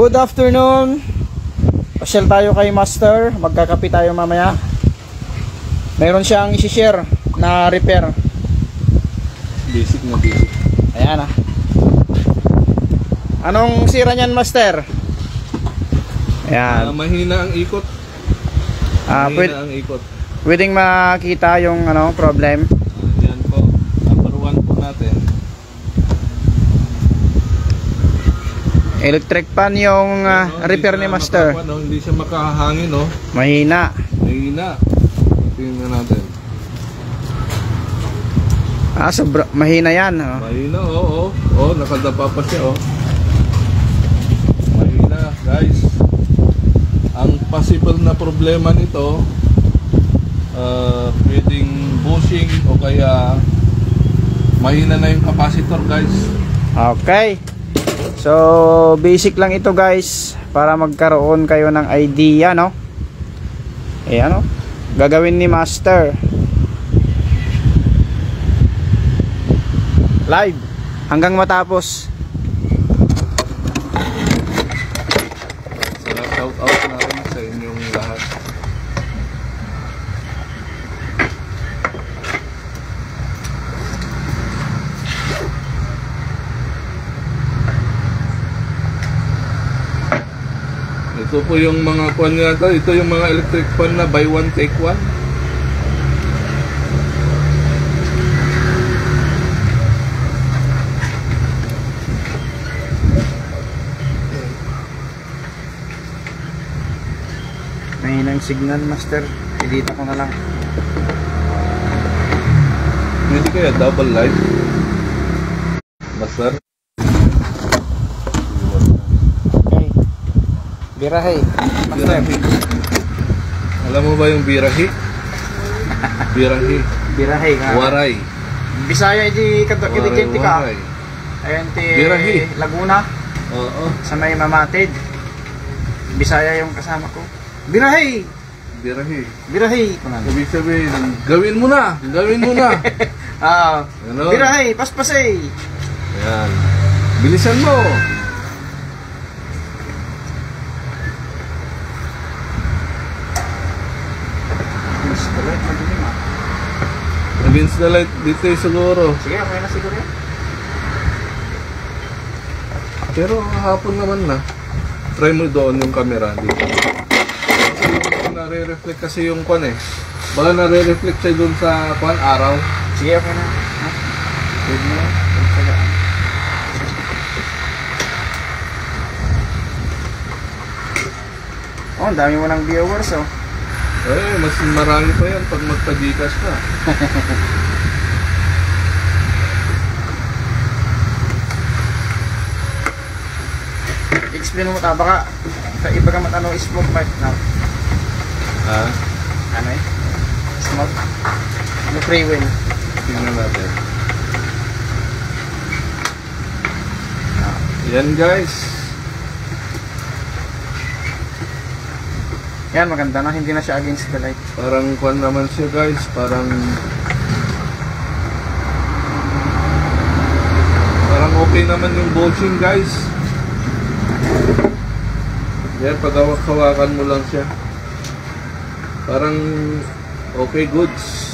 Good afternoon. Pasyal tayo kay Master. Magkakape tayo mamaya. Mayroon siyang isi-share na repair. Basic na basic. Ayan ah. Anong sira niyan, Master? Ayan. Mahina ang ikot. Mahina ang ikot. Pwedeng makita yung problem. Yan po. Number 1 po natin. Electric pan yung repair ni Master. Hindi siya makahangin, no? Mahina. Mahina. Tingnan natin. Sobra mahina yan. Mahina, oo. Nakadapa pa siya, Mahina, guys. Ang possible na problema nito, pwedeng bushing o kaya mahina na yung capacitor, guys. Okay. So basic lang ito, guys, para magkaroon kayo ng idea, no? Ayan, gagawin ni Master live hanggang matapos. Shout out na rin sa inyong lahat. Ito po yung mga kwan nito. Ito yung mga electric fan na buy one take one. Mahinang signal, Master. Edita ko na lang. Hindi kaya double light, Master? Birahe, Master. Alam mo ba yung birahi? Birahi. Birahe nga. Waray. Bisaya di kitikiti ka. Waray. Ayan ti Birahi. Laguna. Oo. Sa may Mamatid. Bisaya yung kasama ko. Birahe. Birahi. Birahe. Ibig sabihin, gawin mo na. Gawin mo na. Birahe, paspasay. Ayan. Bilisan mo. Against the light dito siguro. Sige, okay na siguro yan. Pero hapon naman na. Try mo doon yung camera dito. Nare-reflect kasi yung kwan eh. Baka nare-reflect siya doon sa kwan araw. Sige, okay na. Pwede mo lang. Ang dami mo ng viewers, Mas marami pa yan pag magpa-Gcash ka. Explain mo baka iba ka matano smoke mic now. Ano smoke? Ano free will? Tingnan natin. Yan, guys. Yan, maganda na, hindi na siya against the light. Parang kwan naman siya, guys. Parang okay naman yung bolting, guys. Yan, pag hawakan mo lang siya. Parang okay, goods.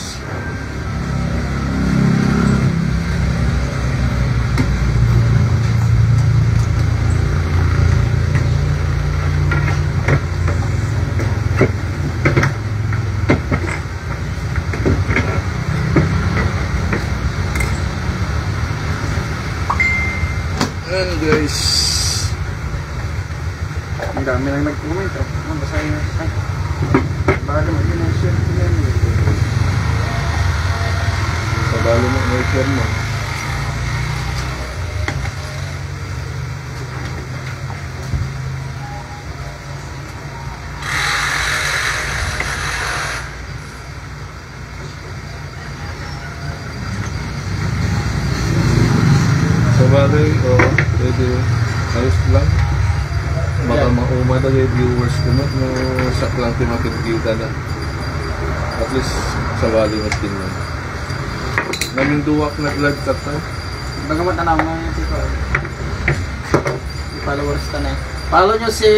Ayan, guys. Ang dami lang nag-comment. Basahin na. Ay, baka naman yung share ko yan. Sa balo mo, may share mo. Sabagay, pwede ayos lang. Baka mauma na yung viewers ko na sa lang pinakikita na. At least sabagay natin lang. Naging duwak na blood cut tayo. Bagamat ano mga people. Followers ta na. Follow nyo si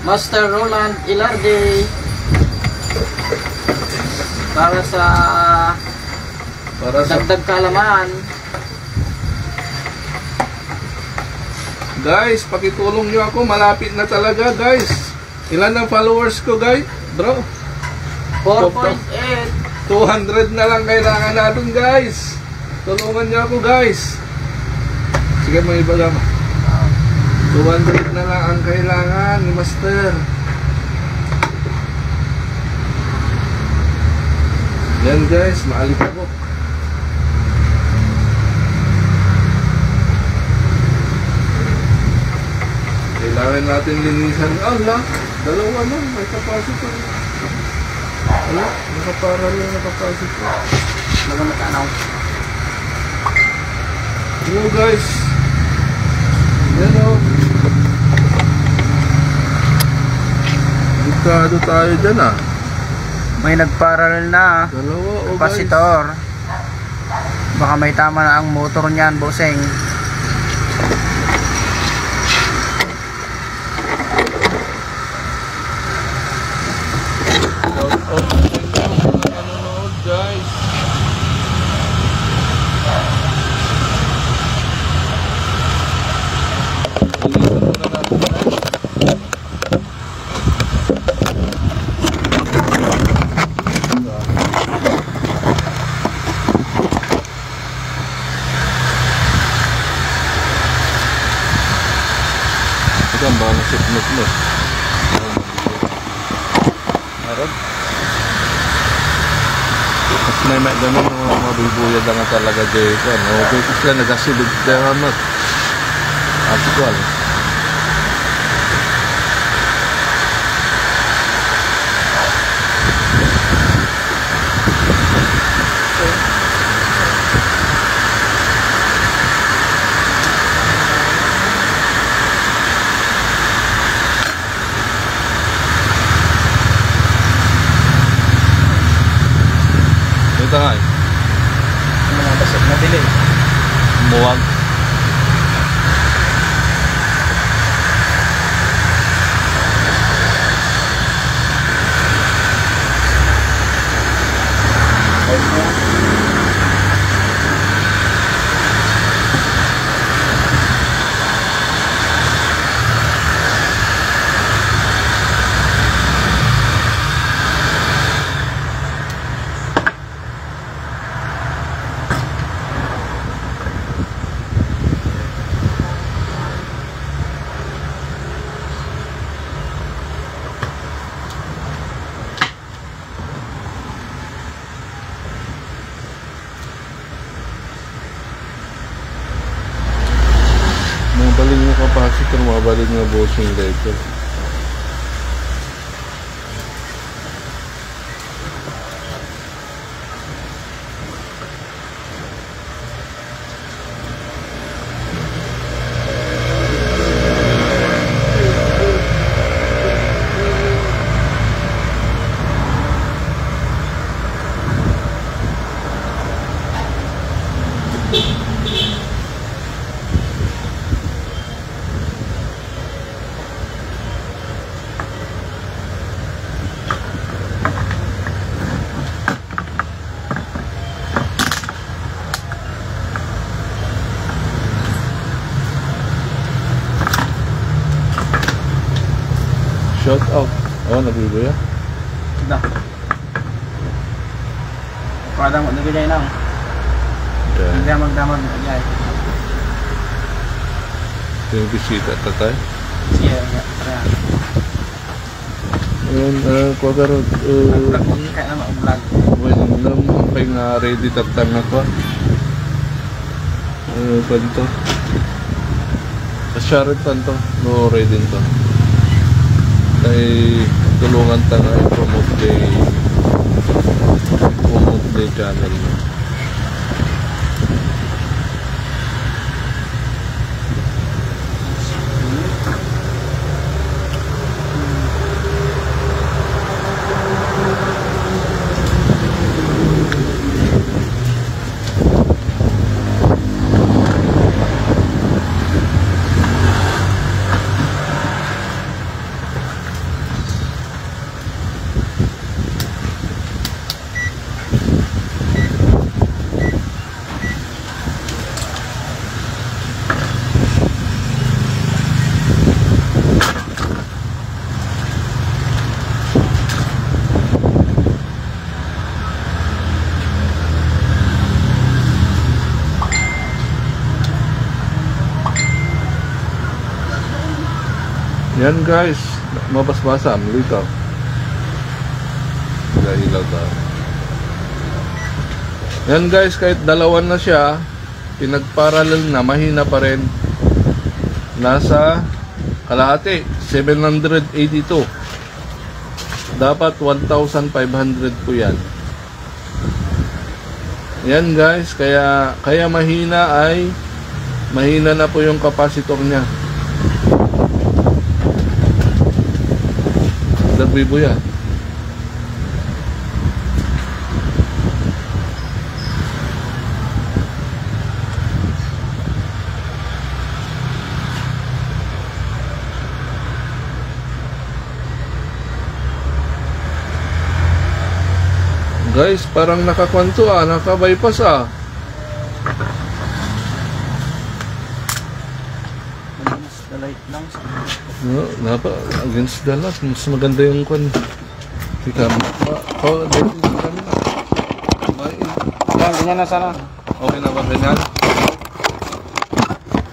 Master Roland Ilarde para sa dagdag kaalaman. Guys, pakitulong nyo ako. Malapit na talaga, guys. Ilan ang followers ko, guys? Bro? 4.8. 200 na lang kailangan natin, guys. Tulungan nyo ako, guys. Sige, may iba lang. 200 na lang ang kailangan ni Master. Yan, guys. Maalipabok. Kailangan natin linisan. Allah, dalawa lang. May capacitor. Wala, nakaparal yung capacitor. Bagamat ano. Hello guys. Yan o. Dikado tayo dyan ah. May nagparallel na Dalawa o guys. kapasitor. Baka may tama na ang motor niyan, bossing. Shout out sa inyo mga nanonood guys. Linisan muna natin guys. Ito ang baka nasipnot mo. Meron? Mas may ganun mga mabibuyad na nga talaga dito. Okay, sila nagasulog tayo naman. Actual. Ito nga eh. Mga basag na dilim. Muwag. Mabaling yung capacitor, mabaling yung bushing dito. Shout out. Oh, nabibuya. Da. Kada mo nagay lang. Okay. Damag-damag ay. Yung bisita tatay. Siya ya. Ayun, kwagaro. Kaya na vlog. Well, nampay nga ready tatang na ko. Panto. Asyarit panto. No, ready to. Ay tulungan ta nga i-promote the channel mo. Yan guys, mabasbasa, malitaw. Ilaw ba? Yan guys, kahit dalawan na siya, pinagparallel na, mahina pa rin. Nasa kalahati, 782. Dapat 1,500 po yan. Yan guys, kaya mahina na po yung kapasitor niya. Nagbibo yan. Guys, parang nakakwanto naka-bypass Against the light lang. No, against the light, mas maganda yung kwan. Tika, Ganyan na sana. okay na ba ganyan?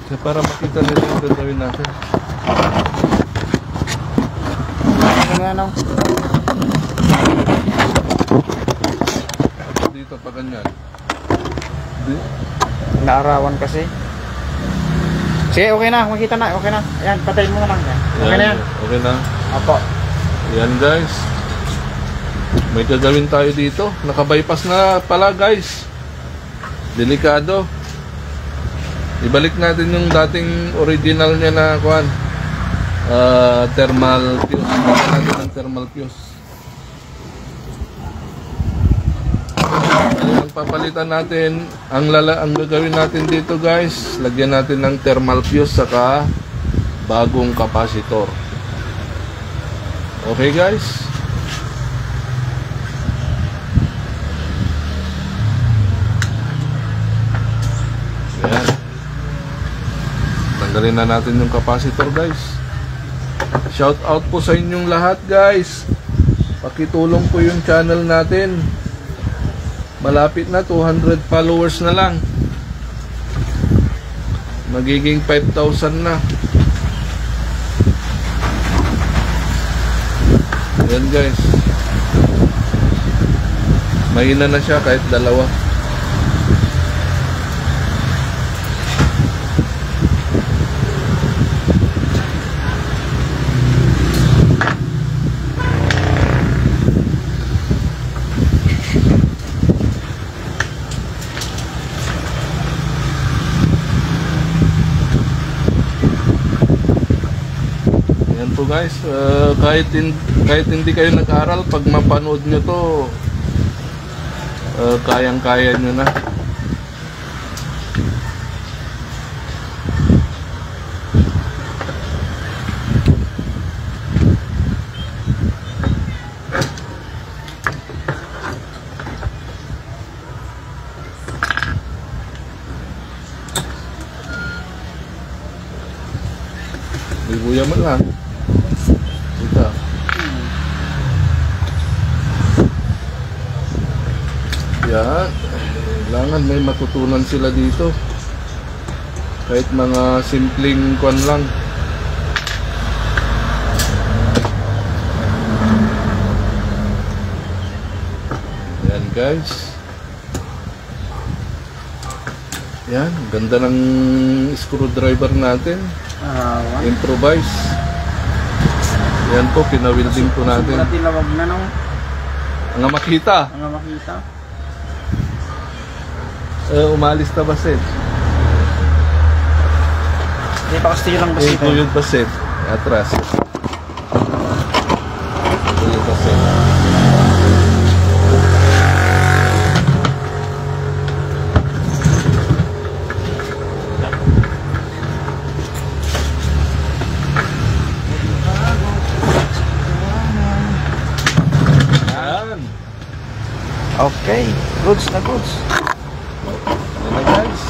Kaya para makita nila yung gagawin natin. Ganyan na. Dito pa ganyan. Naarawan kasi. Sige, okay na. Makita na. Okay na. Ayan, patayin mo na lang. Okay na yan. Okay na. Apo. Yan guys. May gagawin tayo dito. Naka-bypass na pala guys. Delikado. Ibalik natin yung dating original niya na kuan. Thermal fuse. Ibalik natin ang thermal fuse. Ang papalitan natin, ang gagawin natin dito guys, lagyan natin ng thermal fuse saka bagong kapasitor. Okay guys? Ayan. Tanggalin na natin yung kapasitor guys. Shout out po sa inyong lahat guys. Pakitulong po yung channel natin. Malapit na 200 followers na lang. Magiging 5,000 na. Ayan guys. Mahina na siya kahit dalawa. So guys, kahit hindi kayo nag-aral, pag mapanood nyo to, kayang-kaya nyo na. Ibuya mo lang. Yan, kailangan may matutunan sila dito. Kahit mga simpleng kwan lang. Yan guys. Yan, ganda ng screwdriver natin. Improvise. Yan po, pinawilding po natin. Tinawag na no. Ang makita. Ang makita. Umalis na ba set? Hindi pa kasi lang ba set? Yung ba set? Atras. Yung ba set? Yan. Okay. Goods na goods. Yan na guys.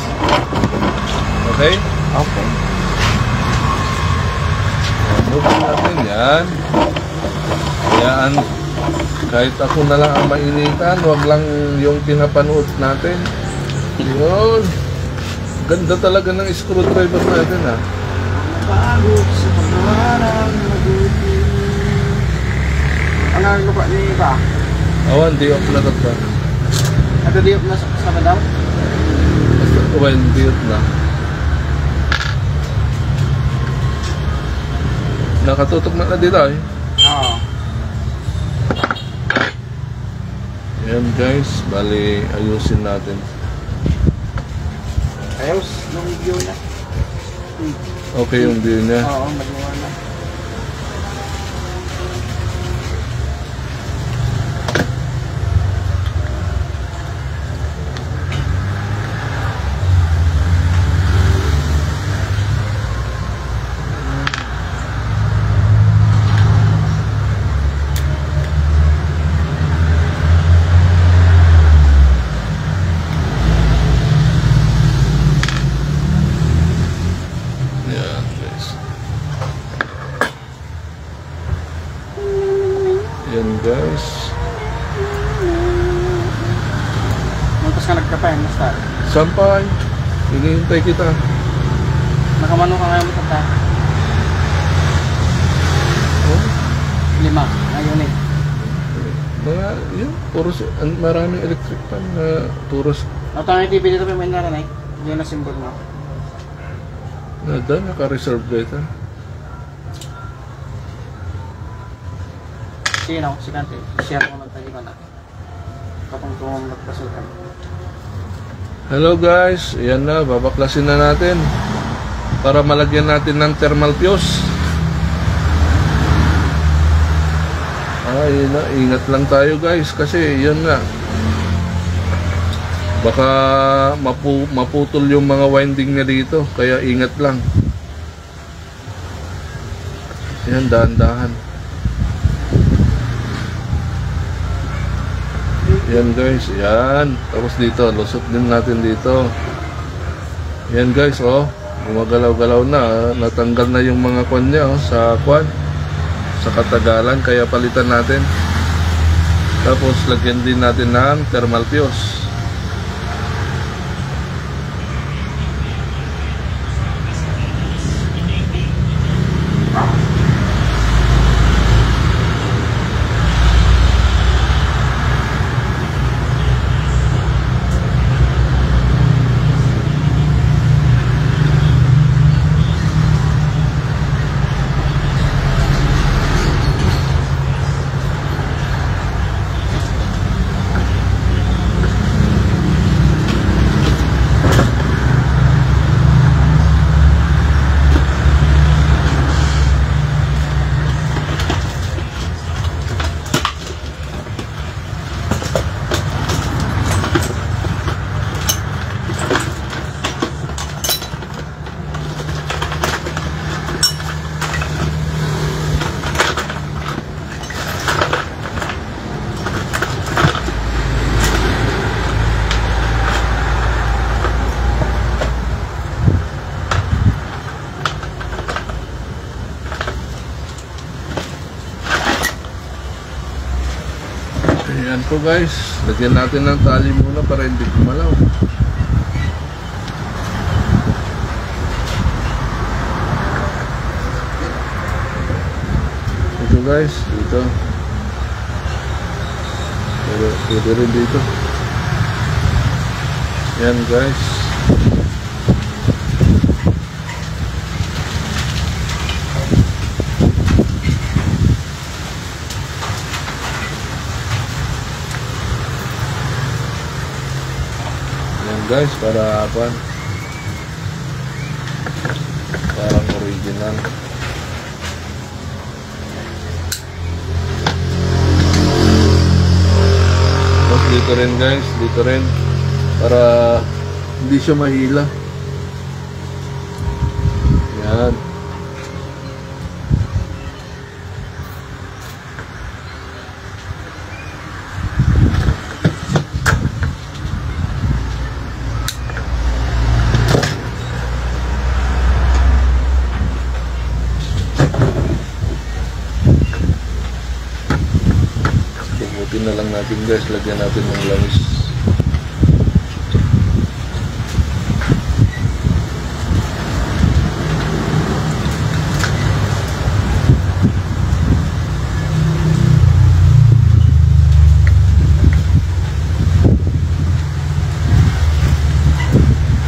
Okay? Okay. Move natin yan. Kayaan, kahit ako na lang ang mainitan, wag lang yung pinapanood natin. Yun. Ganda talaga ng screwdriver natin ha. Pagod sa paggawa ng mabuti. Ano ang lupa niya ba? Awan, di off na ba? Ito di na sa madam. Well, di off na. Nakatutok na dito eh. Oo. Ayan guys, bali ayusin natin. Ayos, nung view na. Okay yung view niya. Oo, magawa na. Ayan guys. Ayan guys. Muntas ka nagkapay, Master. Sampay. Hinihintay kita. Nakamano ka ngayon mo ta? Oh, 5 na unit. mga yun, puros, maraming electric pan na puros Ang tangay TV dito pa may naranay. Hindi na simbol mo. nada, naka-reserve data. Sino? Si Kante. Share mo ng tayo na. Kapag tumong nagpasukan. Hello guys, ayan na, babaklasin na natin para malagyan natin ng thermal fuse. Yun na, ingat lang tayo guys kasi yun nga, baka maputol yung mga winding niya dito, kaya ingat lang. Yan, dahan-dahan. Yan guys, yan. Tapos dito, lusot din natin dito. Yan guys, oh. Gumagalaw-galaw na. Natanggal na yung mga kwan niya, oh, sa kwan. Sa katagalan, kaya palitan natin. Tapos lagyan din natin ng thermal fuse. Ayan po guys, lagyan natin ng tali muna para hindi kumalaw. Ito guys, dito. Pwede rin dito. Ayan guys. Guys, para apa? Parang original. Tapos dito rin guys, dito rin para hindi siya mahila. Yan. Buti na lang natin guys, lagyan natin ng langis.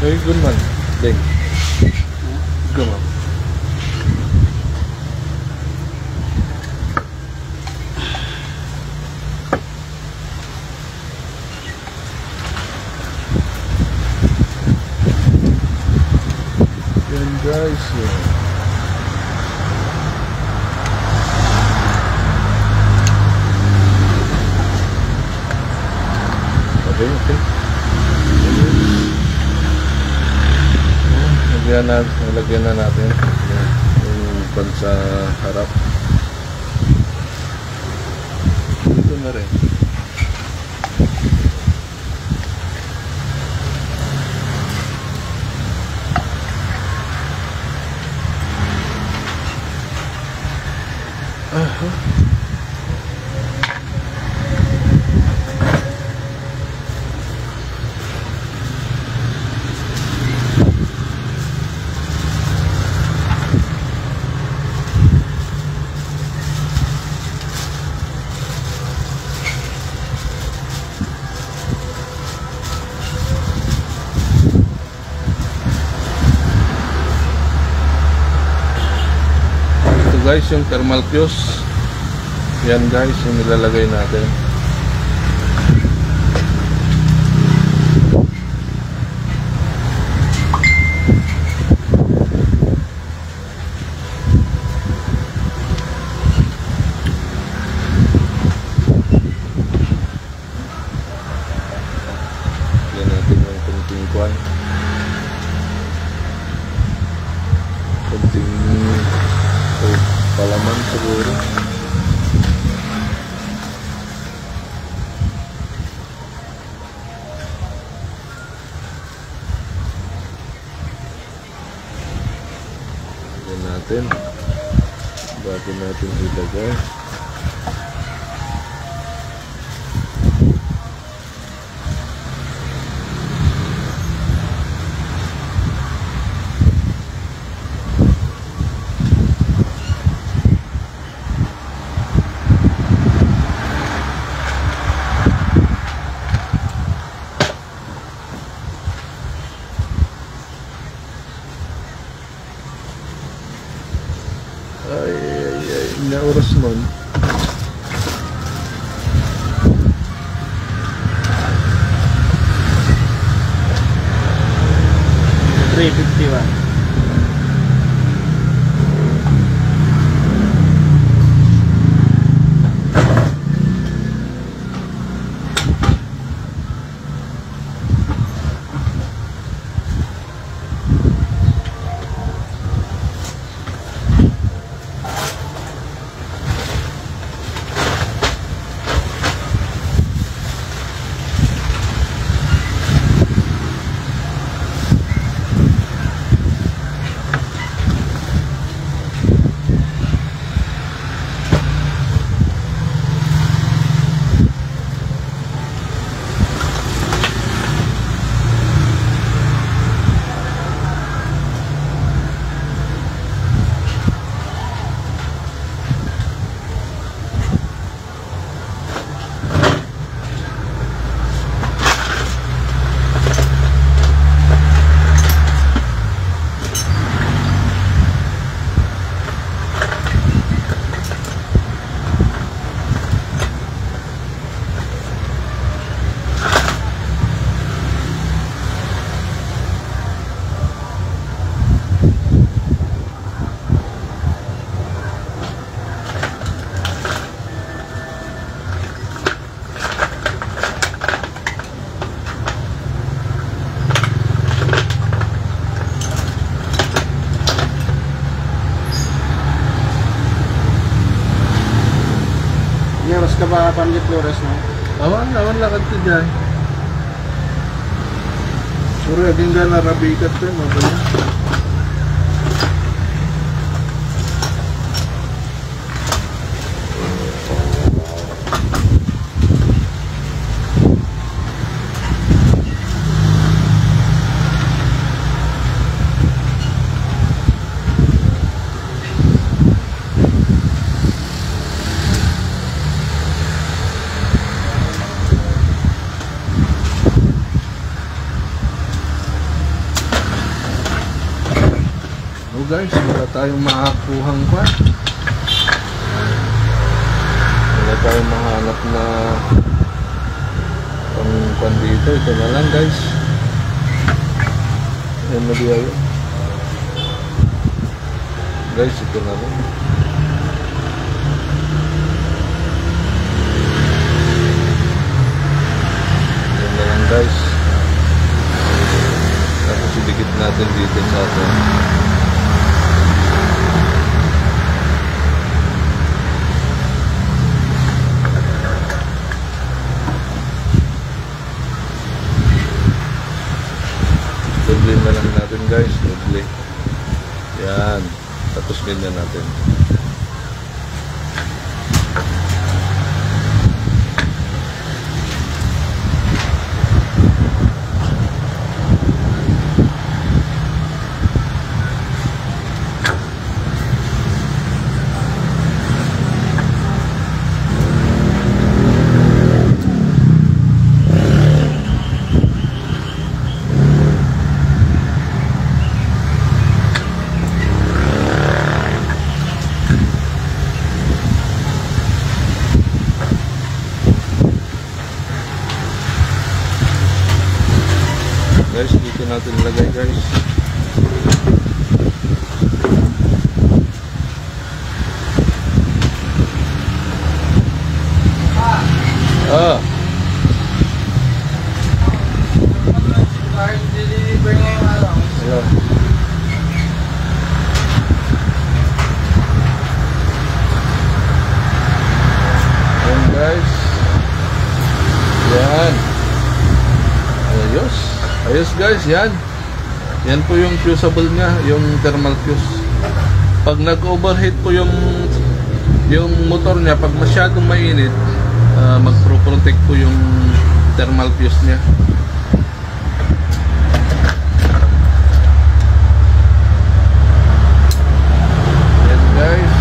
Very good man. Ding. Good man. Yan guys. Okay. Nalagyan na natin yung pan sa harap. Dito na rin. Guys, yung thermal fuse, yan guys yung nilalagay natin. Yan natin yung kunting kwan, kunting palaman siguro. Yan natin bago natin ilagay. Ay, na oras nun. 3:51. Meron ka ba Pamjet Flores no? Awan lakad ka dyan. Sure, aging gana rabikat ko mo ba? Oh guys, wala tayong makakuhang pa. Wala tayong mahanap na pang dito. Ito na lang guys. Ayan na diya yun. Guys, ito na lang. Ayan na lang guys. Tapos idikit natin dito sa atin. Doble na lang natin guys, doble. Yan. Tapos ganyan natin. Guys, dito natin ilagay guys. Ayan. Ayan guys. Yan. Ayos. Ayos guys, yan. Yan po yung fusible niya, yung thermal fuse. Pag nag-overheat po yung motor niya, pag masyadong mainit, mag-protect po yung thermal fuse niya. Yan guys.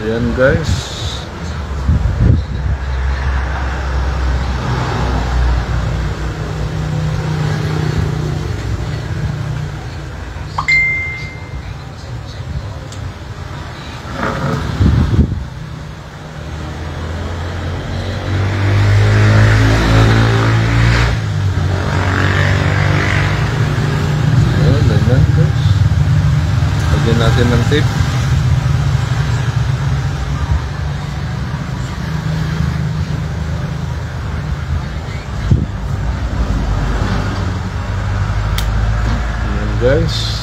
Ayan guys. Ayan, ganyan guys. Lagyan natin ng tape. Guys,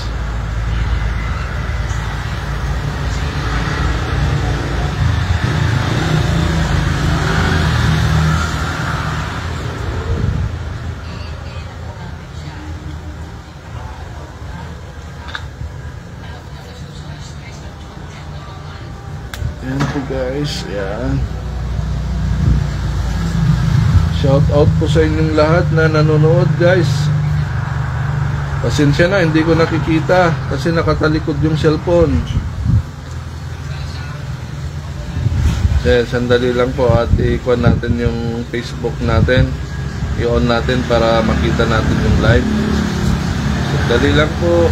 yan po guys, yan. Shout out po sa inyong lahat na nanonood guys. Pasensya na, hindi ko nakikita kasi nakatalikod yung cellphone. Sandali lang po at i-on natin yung Facebook natin. I-on natin para makita natin yung live. Sandali lang po.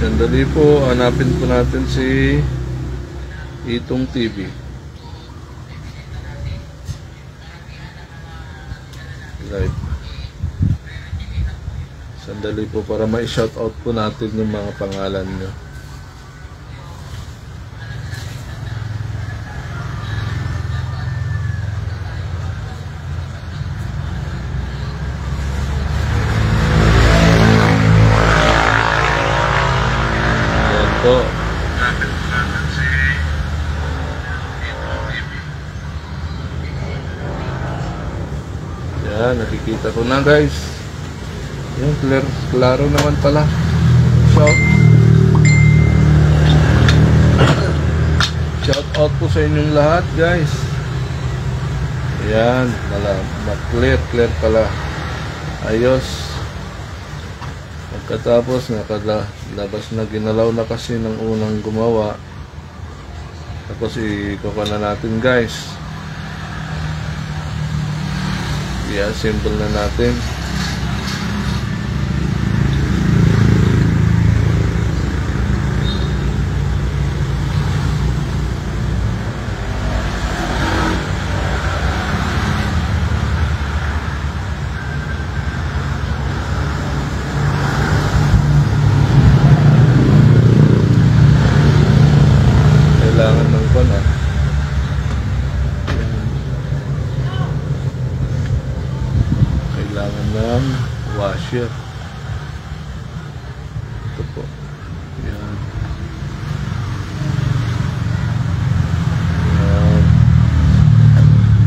Sandali po, hanapin po natin si Itong TV. live. Sandali po para ma-shoutout po natin yung mga pangalan nyo. Ayan po. Yan, nakikita ko na guys. Yan, klaro naman pala. Shout out po sa inyong lahat guys. Yan, clear pala. Ayos. Pagkatapos nakalabas na, ginalaw na kasi ng unang gumawa. Tapos ikuha na natin guys. I-assemble na natin. Kailangan ng pan kailangan ng washer. Ito po. Yan. Yan.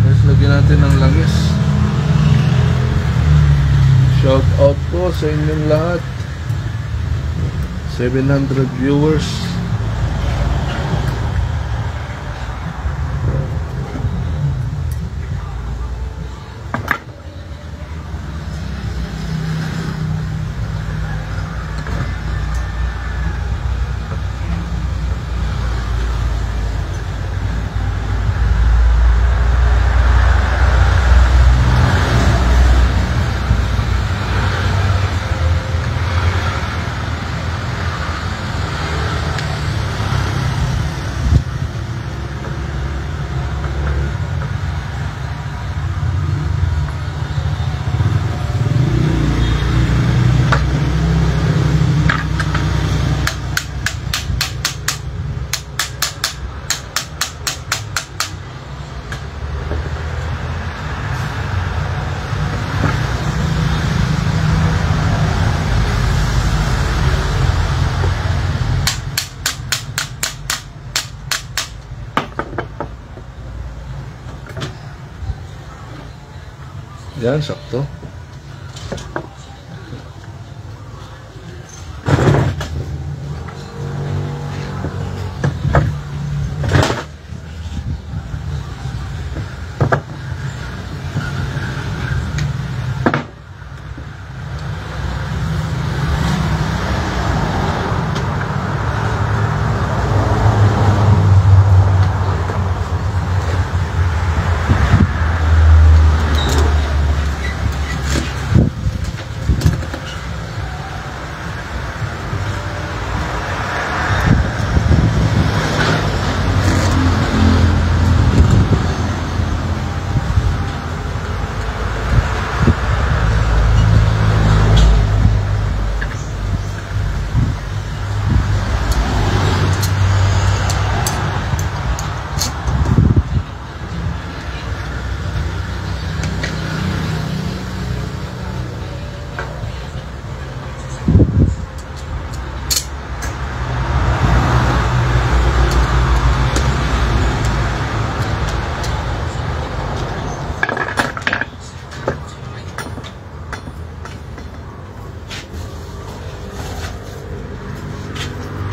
Tapos lagyan natin ng langis. Shout out po sa inyong lahat. 700 viewers. Yan, sakto.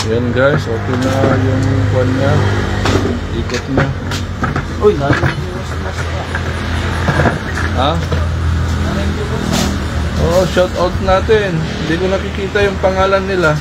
Yan guys, okay na yung kwan niya. Ikot na. Uy, narinig sa masaya. Ha? Oo, shout out natin. Hindi ko nakikita yung pangalan nila.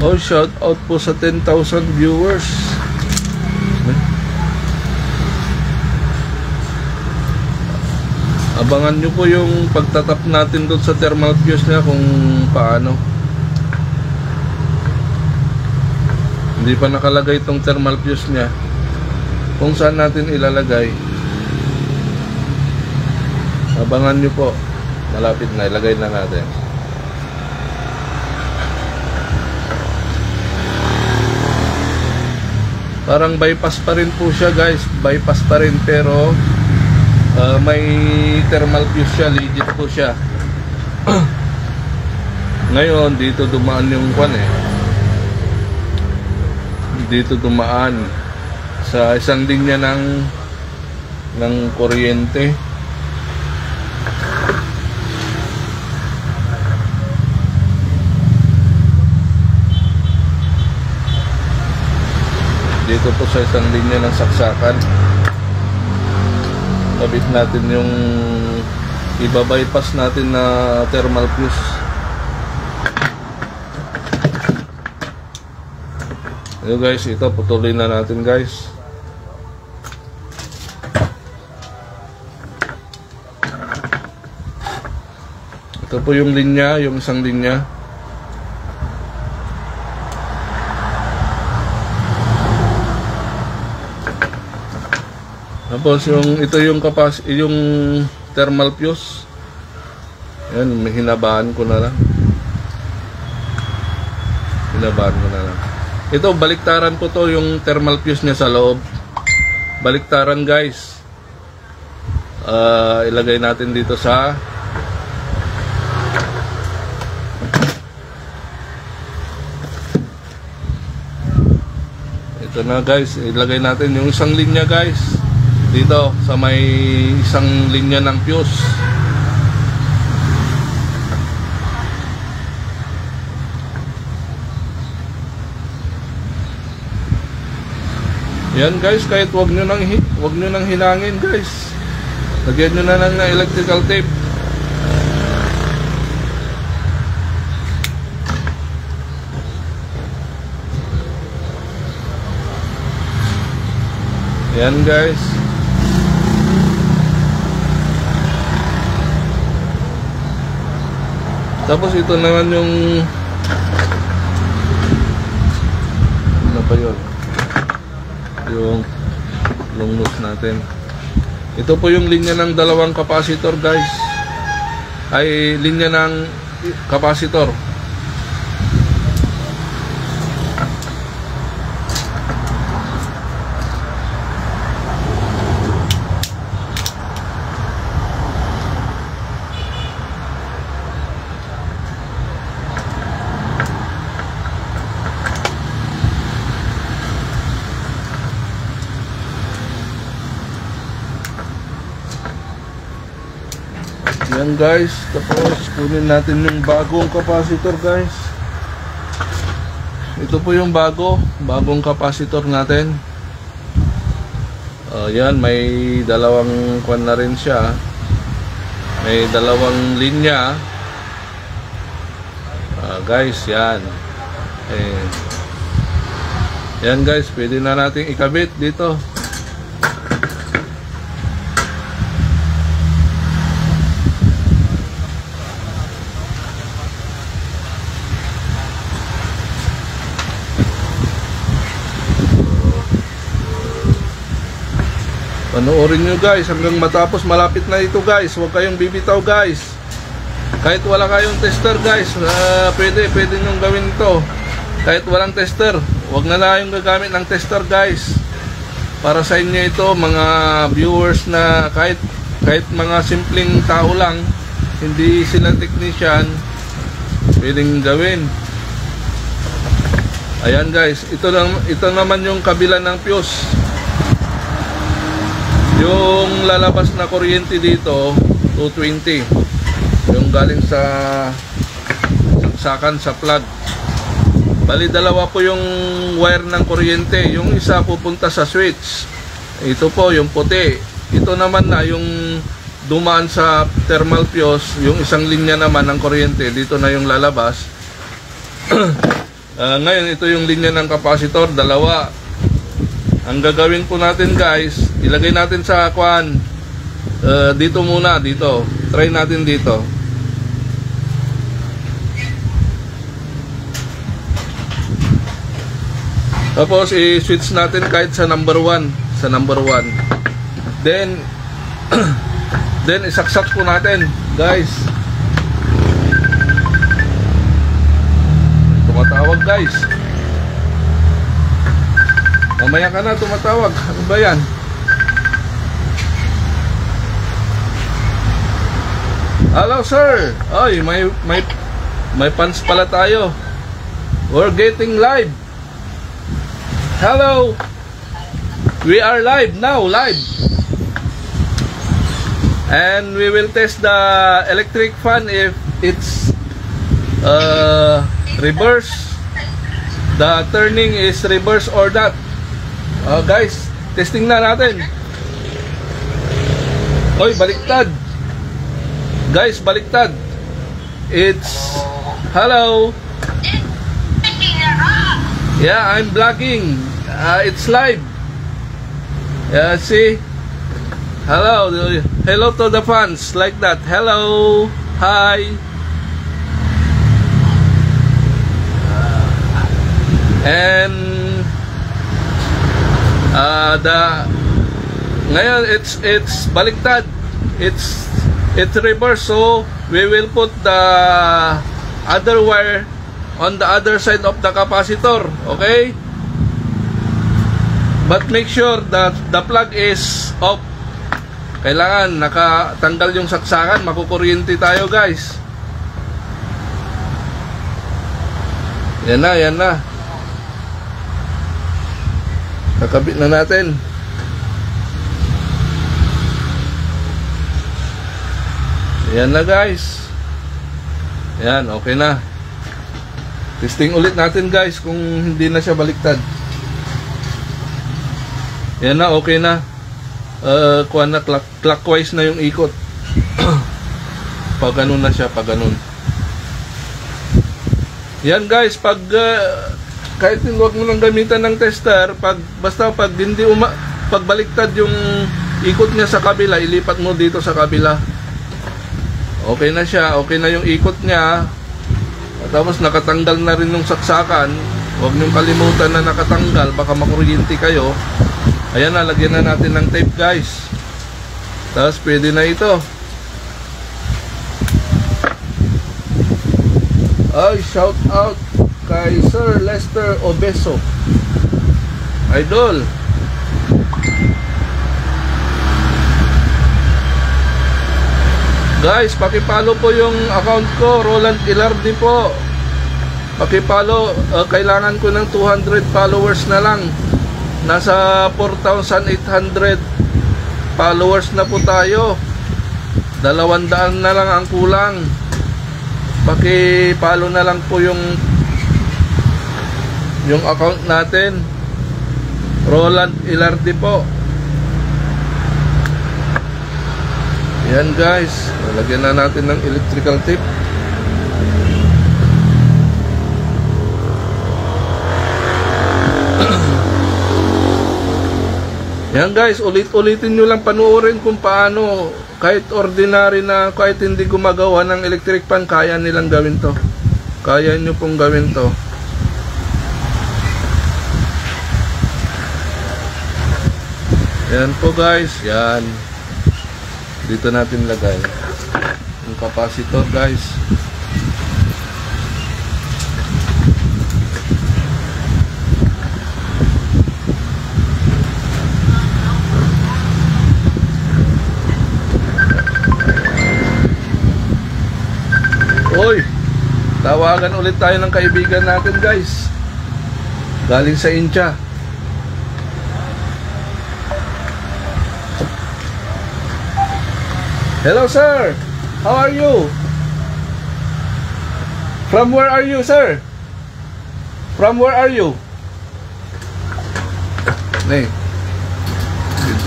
Oh, shout out po sa 10,000 viewers. Abangan nyo po yung pagtatap natin doon sa thermal fuse niya kung paano. Hindi pa nakalagay itong thermal fuse niya kung saan natin ilalagay. Abangan nyo po. Malapit na, ilagay na natin. Parang bypass pa rin po siya guys. Bypass pa rin pero may thermal fuse siya. Legit po siya. Ngayon dito dumaan yung kwan eh. Dito dumaan sa isang linya ng kuryente. Dito po sa isang linya ng saksakan. Kabit natin yung iba-bypass natin na thermal fuse. Ayo guys, ito putulin na natin guys. Ito po yung linya, yung isang linya. Tapos ito yung yung thermal fuse. Yan, hinabaan ko na lang. Hinabaan ko na lang. Ito, baliktaran po to yung thermal fuse niya sa loob. Baliktaran guys. Ilagay natin dito sa ito na guys, ilagay natin yung isang linya guys. Dito sa may isang linya ng fuse. Yan guys, kahit wag nyo nang hinangin guys. Lagyan nyo na lang ng electrical tape. Yan guys. Tapos ito naman yung ano pa yun? Yung long nose natin. Ito po yung linya ng dalawang capacitor guys. Ay linya ng capacitor. Yan guys, tapos kunin natin yung bagong capacitor guys. Ito po yung bagong capacitor natin. Yan, may dalawang kwan na rin siya. May dalawang linya. Guys, yan. Yan guys, pwede na natin ikabit dito. Panoorin nyo guys hanggang matapos. Malapit na ito guys. Huwag kayong bibitaw guys. Kahit wala kayong tester guys, pwede nyong gawin ito. Kahit walang tester, huwag na kayong gagamit ng tester guys. Para sa inyo ito mga viewers na kahit mga simpleng tao lang, hindi sila technician, pwedeng gawin. Ayan guys, ito naman yung kabila ng fuse. Yung lalabas na kuryente dito 220. Yung galing sa saksakan sa plug. Bali dalawa po yung wire ng kuryente. Yung isa pupunta sa switch. Ito po yung puti. Ito naman na yung dumaan sa thermal fuse. Yung isang linya naman ng kuryente, dito na yung lalabas. Ngayon, ito yung linya ng capacitor, dalawa. Ang gagawin po natin guys, ilagay natin sa kwan. Dito muna, dito. Try natin dito. Tapos i-switch natin kahit sa number 1. Sa number 1. Then, then isaksak po natin guys. Tumatawag guys. Mamaya ka na tumatawag. Ano ba yan? Hello sir. Ay, may fans pala tayo. We're getting live. Hello. We are live now, live. And we will test the electric fan if it's reverse. The turning is reverse or not. Guys, testing na natin. Oy, baliktad. Guys, baliktad. It's hello. Yeah, I'm vlogging. It's live. Yeah, see. Hello. Hello to the fans like that. Hello. Hi. And ngayon it's baliktad. It's reverse, so we will put the other wire on the other side of the capacitor, okay? But make sure that the plug is off. Kailangan nakatanggal yung saksakan, makukuryente tayo guys. Yan na. Kakabit na natin. Yan na guys. Yan, okay na. Testing ulit natin guys kung hindi na siya baliktad. Yan na, okay na. Kuha na, clockwise na yung ikot. Pag ganun na siya, pag ganun. Yan guys, pag kahit huwag mo nang gamitan ng tester, basta pag hindi pag baliktad yung ikot niya sa kabila, ilipat mo dito sa kabila. Okay na siya, okay na yung ikot niya. At tapos nakatanggal na rin yung saksakan. Huwag niyong kalimutan na nakatanggal, baka makuryente kayo. Ayan na, lagyan na natin ng tape guys. Tapos pwede na ito. Ay, shout out kay Sir Lester Obeso, idol. Guys, pakipalo po yung account ko, Roland Ilardi po. Pakipalo, kailangan ko ng 200 followers na lang. Nasa 4,800 followers na po tayo. 200 na lang ang kulang. Pakipalo na lang po yung account natin, Roland Ilardi po. Yan guys, lalagyan na natin ng electrical tape. Yan guys, ulit-ulitin nyo lang, panuorin kung paano. Kahit ordinary na, kahit hindi gumagawa ng electric fan, kaya nilang gawin to. Kaya nyo pong gawin to. Yan po guys, yan. Dito natin lagay yung capacitor guys. Oy, tawagan ulit tayo ng kaibigan natin guys, galing sa India. Hello sir, how are you? From where are you sir? From where are you? Hey,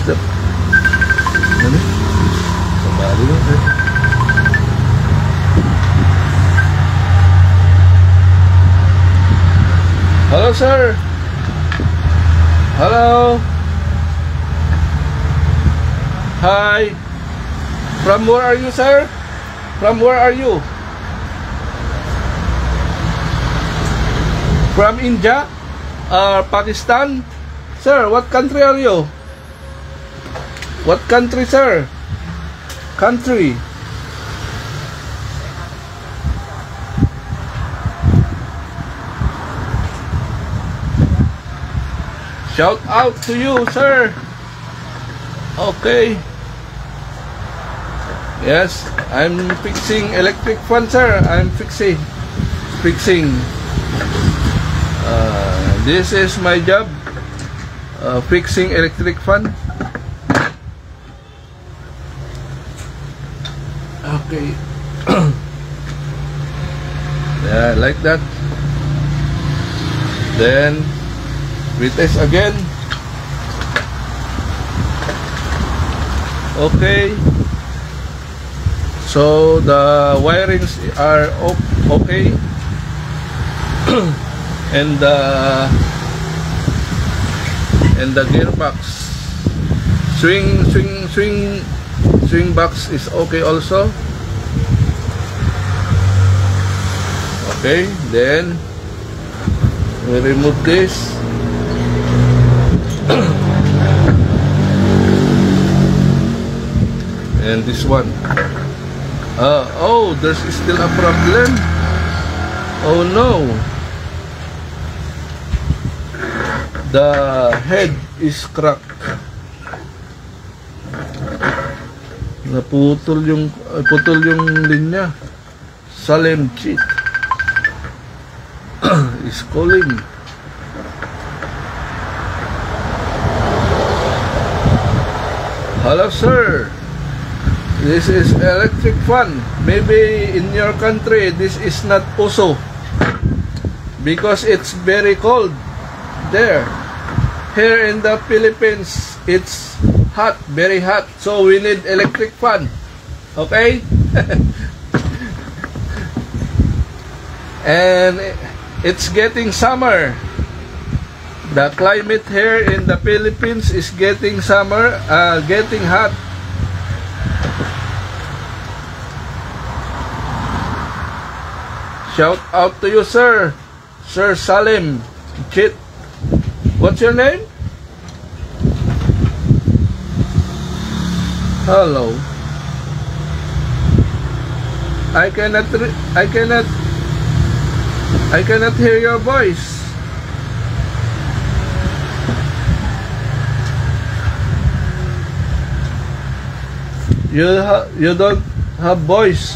stop. Ano? Sabado lang sir. Hello, sir. Hello. Hi. From where are you, sir? From where are you? From India or Pakistan? Sir, what country are you? What country, sir? Country. Shout out to you, sir. Okay. Yes, I'm fixing electric fan, sir. I'm fixing. This is my job. Fixing electric fan. Okay. Yeah, like that. Then we test again. Okay. So the wirings are okay. and the gearbox swing box is okay also. Okay, then we remove this. And this one. Oh, there's still a problem. Oh no. The head is cracked. Putol yung linya. Salem cheat is calling. Hello, sir. This is electric fan. Maybe in your country this is not uso because it's very cold there. Here in the Philippines it's hot, very hot, so we need electric fan. Okay. And it's getting summer. The climate here in the Philippines is getting summer, getting hot. Shout out to you, sir. Sir Salim Chit. What's your name? Hello. I cannot hear your voice. You don't have voice.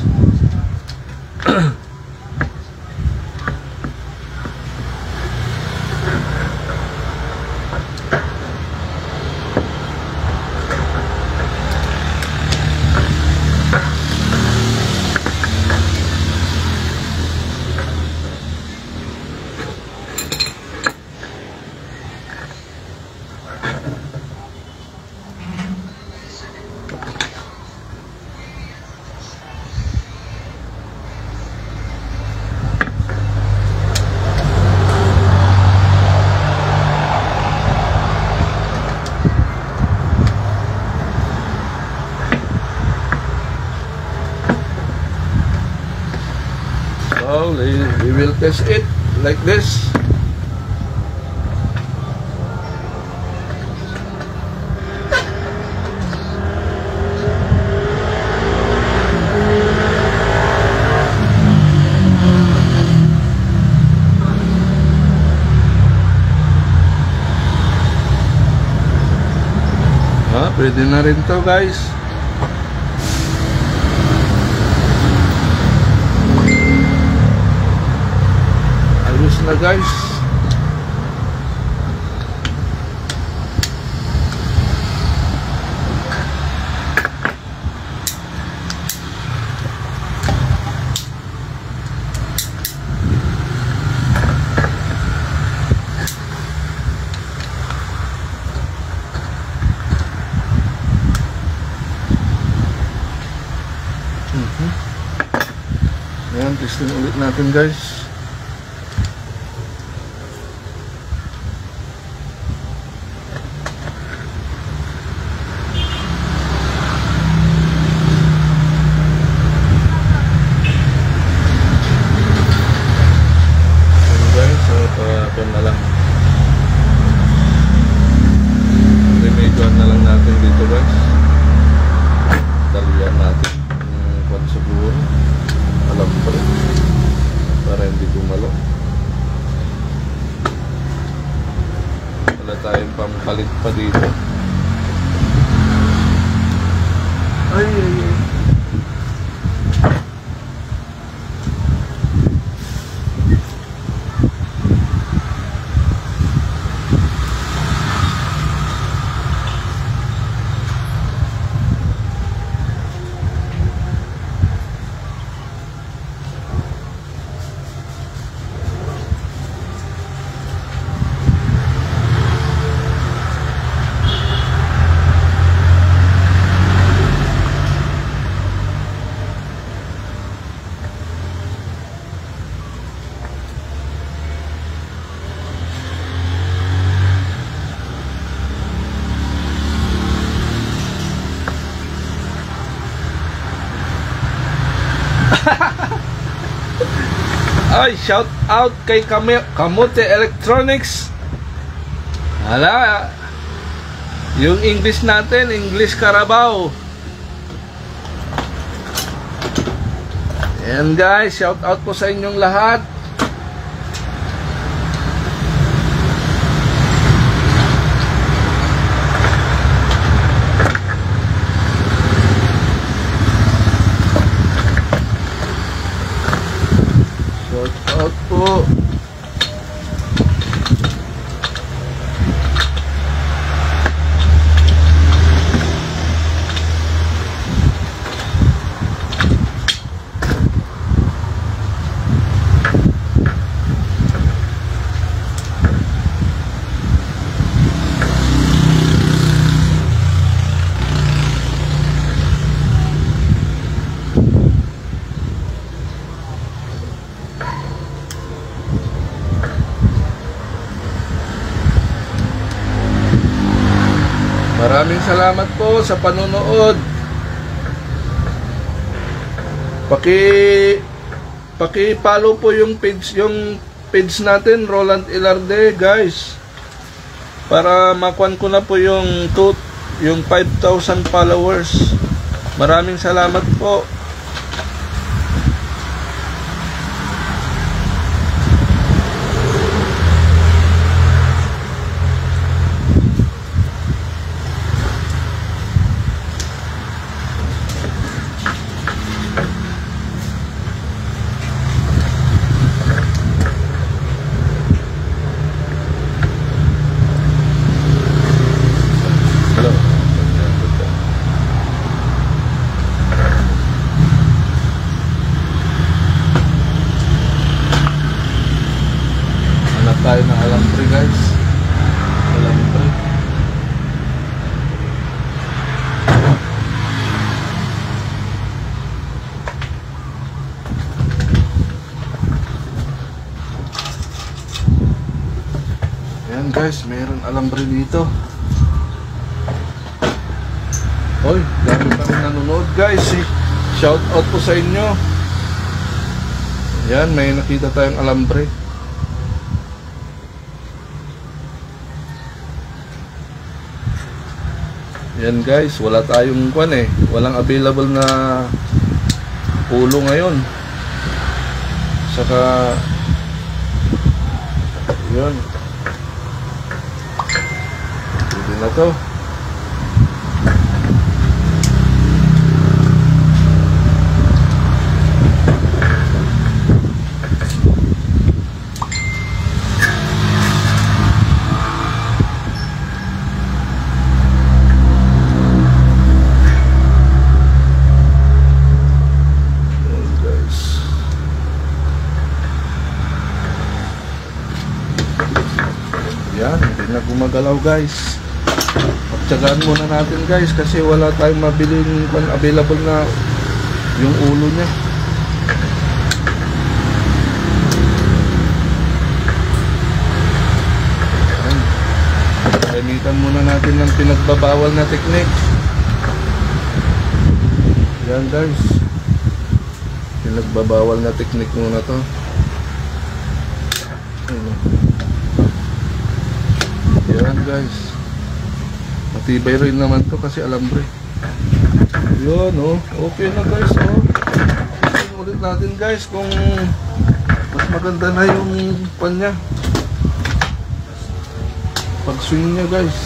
We will test it like this. Pwede na rin to, guys. Ayos na, guys. Ayan, testing ulit natin, guys. tayong pampalit pa dito. Ay, ay, ay. Ay, shout out kay Kamote Electronics. Hala, yung English natin, English Carabao. Ayan guys, shout out po sa inyong lahat. Out po. Maraming salamat po sa panonood. Paki-follow po yung page natin, Roland Ilarde, guys. Para makuan ko na po yung 5,000 followers. Maraming salamat po. Tayo ng alambre guys. Alambre. Ayan guys, mayroon alambre dito. Oy, dami pa rin nanonood guys. Shout out po sa inyo. Ayan, may nakita tayong alambre. Yan guys, wala tayong walang available na ulo ngayon. Saka yun, pwede na to. Yan, hindi na gumagalaw guys. Pagtsagaan muna natin guys kasi wala tayong mabiling available na yung ulo niya. Yan. Gamitan muna natin ng pinagbabawal na technique. Yan guys, pinagbabawal na technique muna to. Yan guys, matibay rin naman to kasi alambre. Yun okay na guys. Tingnan ulit natin guys kung mas maganda na yung pan nya. pag swing niya guys.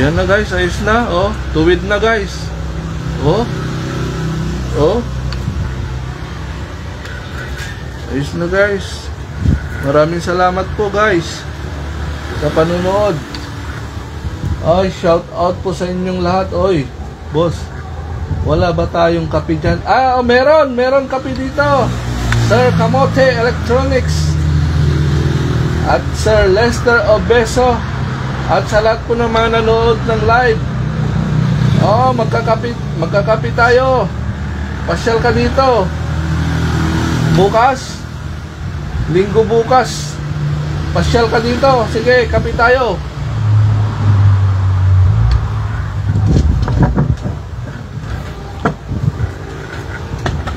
Yan na guys, ayos na. Oh, tuwid na guys. Oh. Oh. Ayos na guys. Maraming salamat po guys sa panunood. Ay, shout out po sa inyong lahat. Oy, boss, wala ba tayong kape dyan? Ah, oh, meron kape dito. Sir Kamote Electronics at Sir Lester Obeso at sa lahat po ng mga nanood ng live. Oh, magkakape tayo. Pasyal ka dito bukas, linggo bukas. Pasyal ka dito. Sige, kape tayo.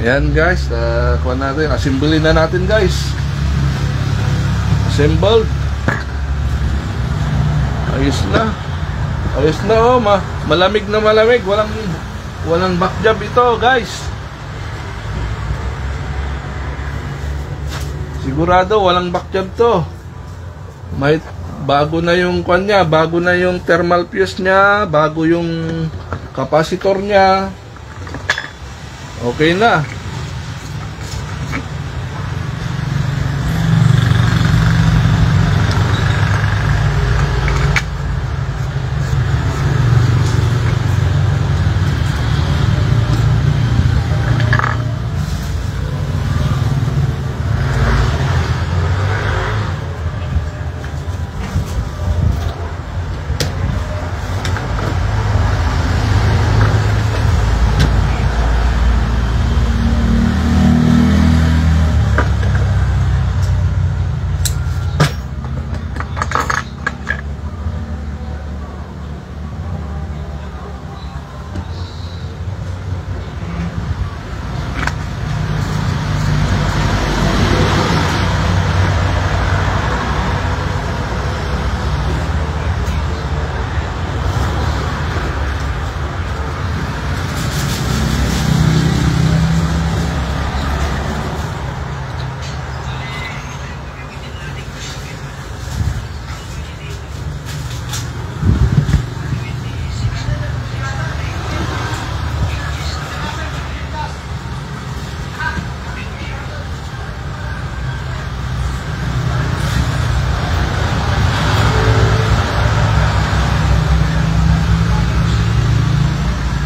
Ayan guys, kuha natin. Assembly na natin guys. Assembled. Ayos na. Ayos na oh. Malamig na malamig. Walang back job ito guys. Sigurado walang back job to. May bago na yung kwan niya, bago na yung thermal fuse niya, bago yung capacitor niya. Okay na.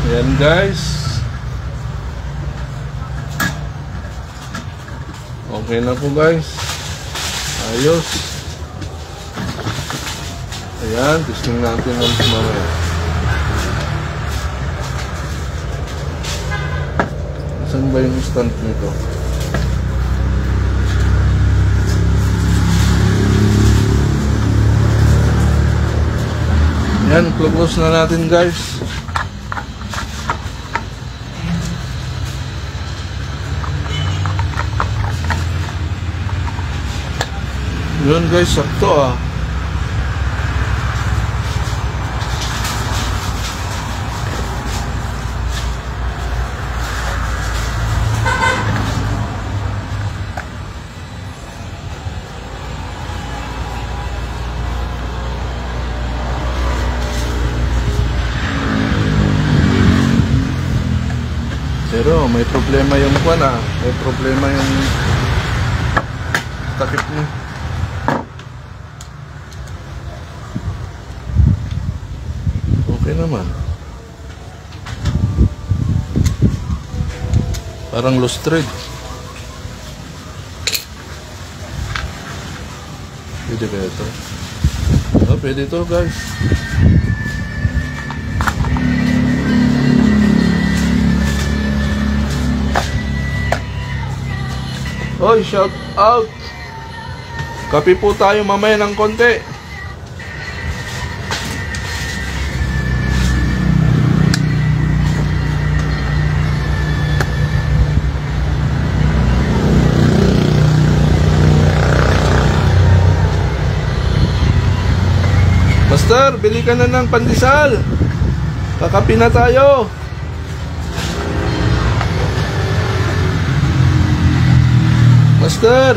Ayan guys. Okay na po guys. Ayos. Ayan, testing natin ang mamaya. Saan ba yung stand nito? Ayan, close na natin guys. Yun guys, sakto ah. Pero may problema yung kwan ah. May problema yung takip niya. Okay naman. Parang loose thread. Pwede kaya ito? Oh, pwede ito guys. Oy, shout out. Kape po tayo mamaya ng konti. Master, bili ka na ng pandesal. Kakape na tayo. Master,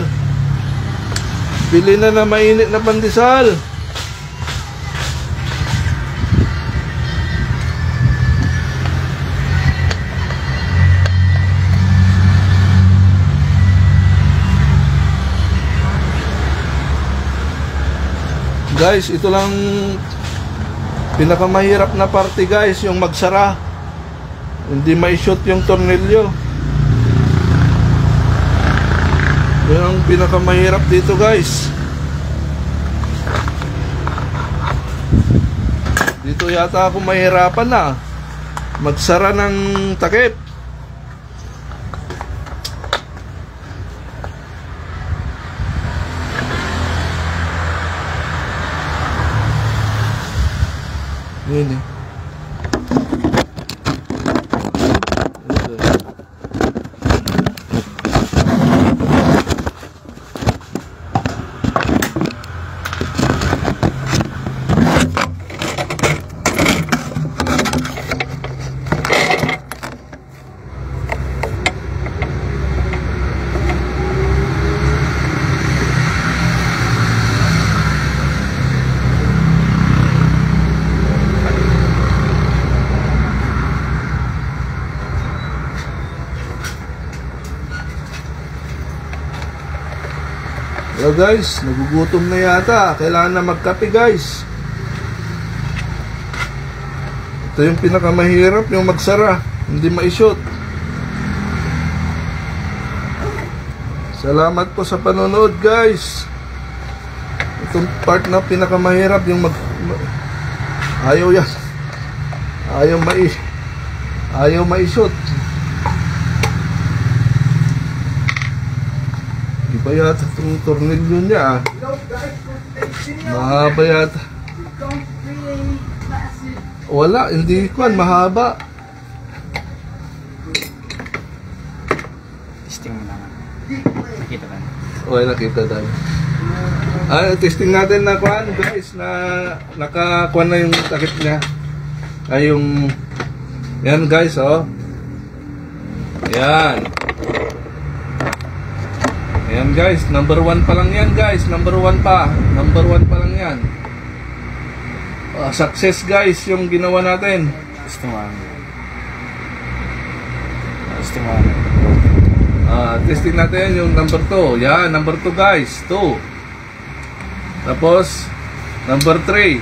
bili na na mainit na pandesal. Guys, ito lang pinakamahirap na parte guys, yung magsara. Hindi mai-shoot yung tornilyo. Yan ang pinakamahirap dito guys. Dito yata ako mahirapan na magsara ng takip. Yun eh. Well guys, nagugutom na yata. Kailangan na magkape guys. Ito yung pinakamahirap, yung magsara. Hindi ma-shoot. Salamat po sa panonood guys. Itong part na pinakamahirap, yung ayaw yan. Ayaw ma-shoot. Iba yata itong tornilyo niya. Mahaba yata. Wala, hindi ko. Mahaba. Testing mo naman. Nakita tayo. Okay, nakita tayo. Testing natin na kuhan guys, na nakakuha na yung takip niya. Ay yung yan guys, oh. Yan. Ayan guys, number 1 pa lang yan guys. Number 1 pa. Number 1 pa lang yan. Success guys yung ginawa natin. Testing mo naman. Testing natin yung number 2. Yan, number 2 guys. 2. Tapos number 3.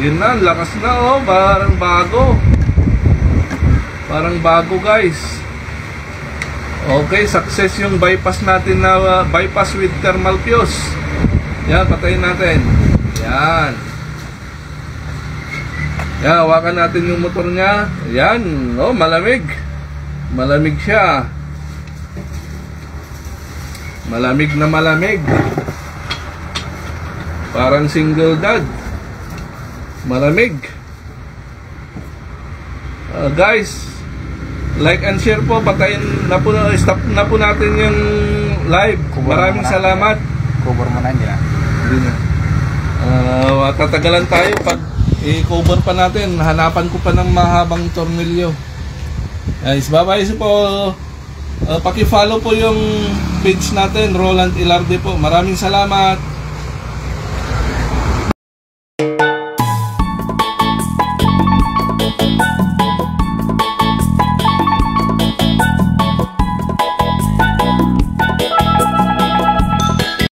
Yun na, lakas na oh. Parang bago. Parang bago guys. Okay, success yung bypass natin na bypass with thermal fuse. Yan, patayin natin. Yan. Yan, hawakan natin yung motor niya. Yan, oh, malamig. Malamig siya. Malamig na malamig. Parang single dad. Malamig. Guys, like and share po. Patayin na po, stop na po natin yung live. Maraming salamat. Cover mo na, hindi na. Hindi na. Tatagalan tayo pag i-cover pa natin. Hanapan ko pa ng mahabang tornilyo. Guys, bye-bye po. Paki-follow po yung page natin, Roland Ilarde po. Maraming salamat.